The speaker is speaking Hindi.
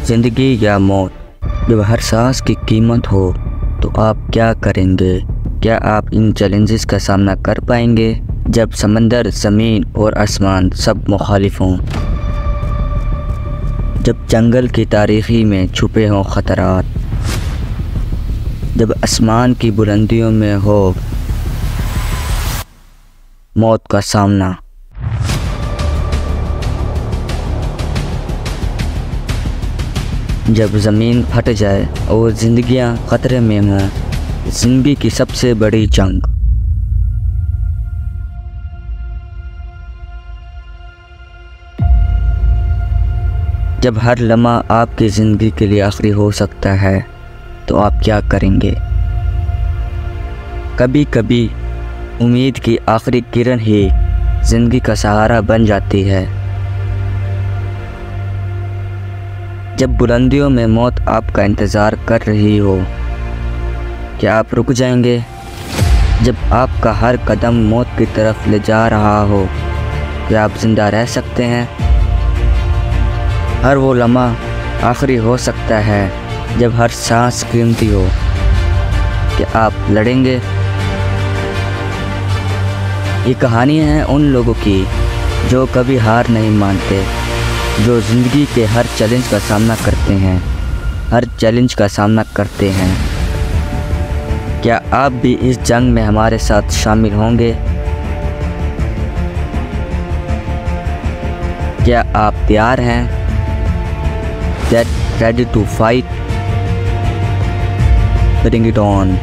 ज़िंदगी या मौत, जब हर सांस की कीमत हो तो आप क्या करेंगे? क्या आप इन चैलेंजेस का सामना कर पाएंगे जब समंदर, ज़मीन और आसमान सब मुखालिफ हों? जब जंगल की तारीकी में छुपे हों ख़तरात, जब आसमान की बुलंदियों में हो मौत का सामना। जब ज़मीन फट जाए और ज़िंदगियां ख़तरे में हों, ज़िंदगी की सबसे बड़ी जंग। जब हर लम्हा आपकी ज़िंदगी के लिए आखिरी हो सकता है तो आप क्या करेंगे? कभी कभी उम्मीद की आखिरी किरण ही ज़िंदगी का सहारा बन जाती है। जब बुलंदियों में मौत आपका इंतज़ार कर रही हो, क्या आप रुक जाएंगे? जब आपका हर कदम मौत की तरफ ले जा रहा हो, क्या आप ज़िंदा रह सकते हैं? हर वो लम्हा आखिरी हो सकता है जब हर सांस कीमती हो, क्या आप लड़ेंगे? ये कहानियाँ हैं उन लोगों की जो कभी हार नहीं मानते, जो ज़िंदगी के हर चैलेंज का सामना करते हैं, हर चैलेंज का सामना करते हैं। क्या आप भी इस जंग में हमारे साथ शामिल होंगे? क्या आप तैयार हैं? Get ready to fight. Bring it on.